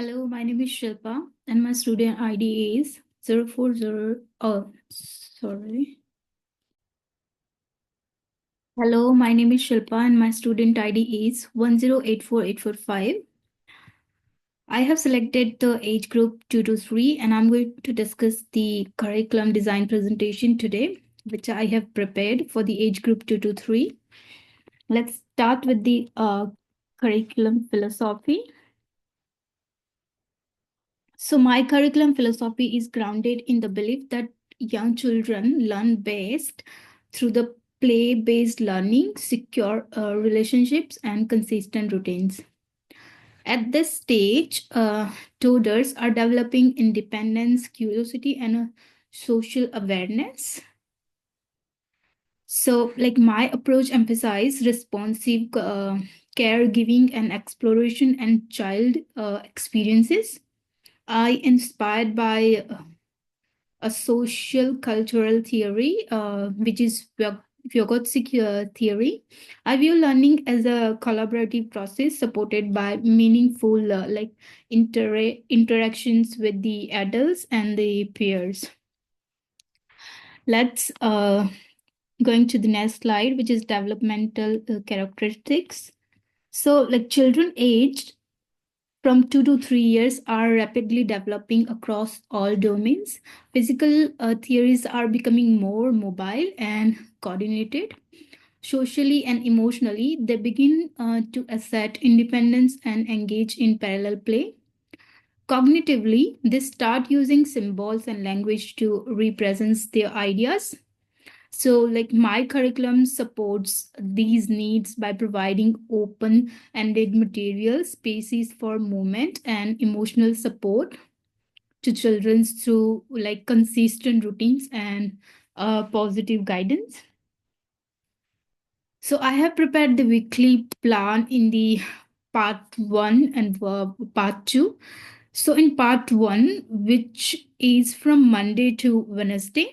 Hello, my name is Shilpa and my student ID is 040. Oh, sorry. Hello, my name is Shilpa and my student ID is 1084845. I have selected the age group 2 to 3 and I'm going to discuss the curriculum design presentation today, which I have prepared for the age group 2 to 3. Let's start with the curriculum philosophy. So, my curriculum philosophy is grounded in the belief that young children learn best through the play based learning, secure relationships, and consistent routines. At this stage, toddlers are developing independence, curiosity, and a social awareness. So, like my approach emphasizes responsive caregiving and exploration and child experiences. I inspired by a social cultural theory, which is Vygotsky theory. I view learning as a collaborative process supported by meaningful interactions with the adults and the peers. Let's going to the next slide, which is developmental characteristics. So, like children aged from 2 to 3 years are rapidly developing across all domains. Physical theories are becoming more mobile and coordinated. Socially and emotionally, they begin to assert independence and engage in parallel play. Cognitively, they start using symbols and language to represent their ideas. So, like my curriculum supports these needs by providing open ended material spaces for movement and emotional support to children through like consistent routines and positive guidance. So, I have prepared the weekly plan in the part one and part two. So, in part one, which is from Monday to Wednesday,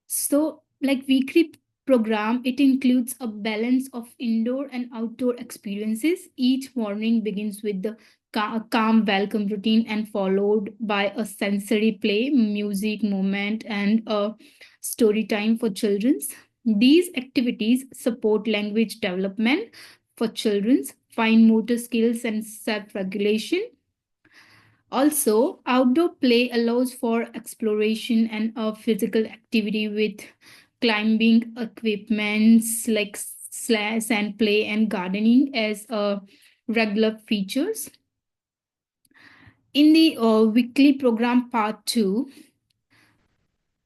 so, like weekly program, it includes a balance of indoor and outdoor experiences. Each morning begins with the calm welcome routine and followed by a sensory play, music, movement, and a story time for children. These activities support language development for children, fine motor skills, and self-regulation. Also, outdoor play allows for exploration and physical activity with climbing equipments like slash and play and gardening as regular features. In the weekly program part two,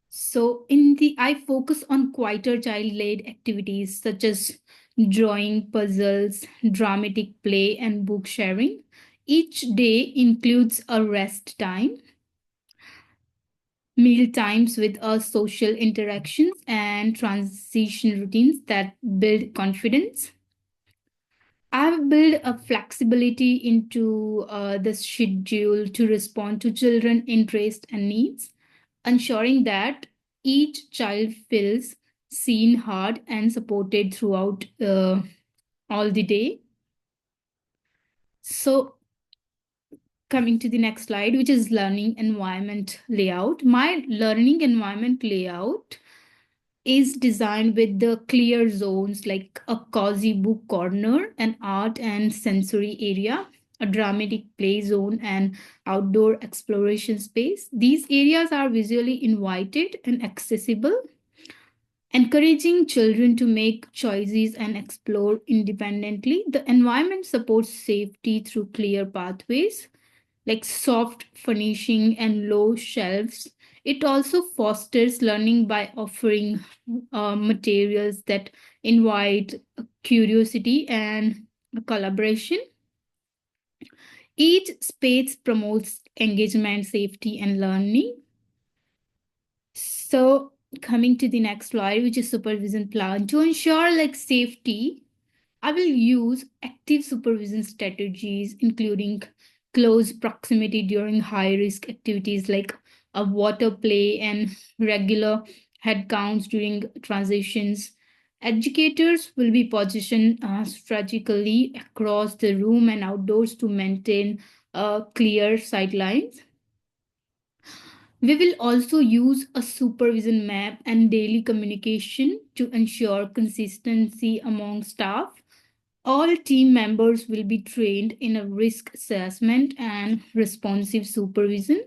so in the I focus on quieter child-led activities such as drawing, puzzles, dramatic play, and book sharing. Each day includes a rest time, meal times with social interactions, and transition routines that build confidence. I've built a flexibility into the schedule to respond to children interests and needs, ensuring that each child feels seen, heard, and supported throughout all the day. So, coming to the next slide, which is learning environment layout. My learning environment layout is designed with the clear zones like a cozy book corner, an art and sensory area, a dramatic play zone, and outdoor exploration space. These areas are visually invited and accessible, encouraging children to make choices and explore independently. The environment supports safety through clear pathways like soft furnishing and low shelves. It also fosters learning by offering materials that invite curiosity and collaboration. Each space promotes engagement, safety, and learning. So, coming to the next slide, which is supervision plan. To ensure like safety, I will use active supervision strategies, including close proximity during high risk activities like a water play and regular head counts during transitions. Educators will be positioned strategically across the room and outdoors to maintain clear sidelines. We will also use a supervision map and daily communication to ensure consistency among staff. All team members will be trained in a risk assessment and responsive supervision.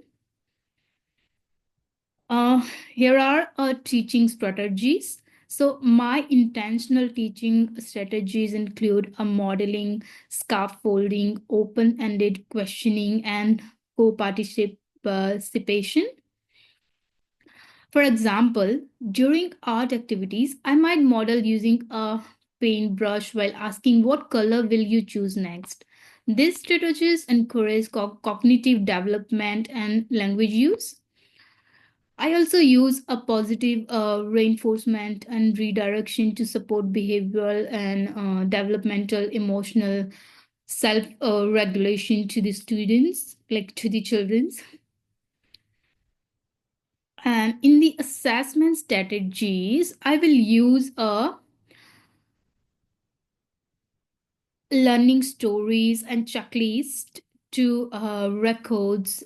Here are teaching strategies. So, my intentional teaching strategies include a modeling, scaffolding, open ended questioning, and co participation. For example, during art activities, I might model using a paintbrush while asking what color will you choose next. These strategies encourage cognitive development and language use. I also use a positive reinforcement and redirection to support behavioral and developmental emotional self regulation to the students, like to the children's. And in the assessment strategies, I will use a learning stories and checklist to records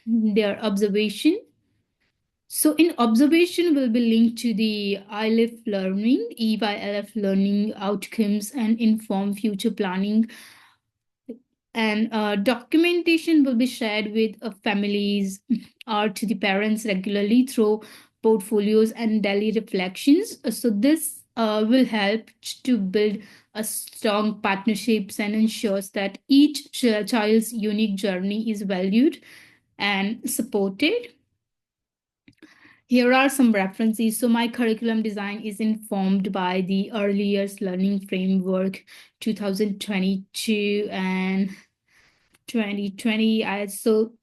their observation. So in observation will be linked to the ILF learning, EYLF learning outcomes and inform future planning. And documentation will be shared with families or to the parents regularly through portfolios and daily reflections. So this will help to build a strong partnerships and ensures that each child's unique journey is valued and supported. Here are some references. So my curriculum design is informed by the Early Years Learning Framework 2022 and 2020. So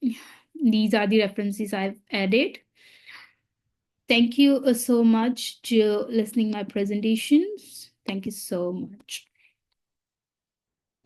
these are the references I've added. Thank you so much to listening my presentations. Thank you so much.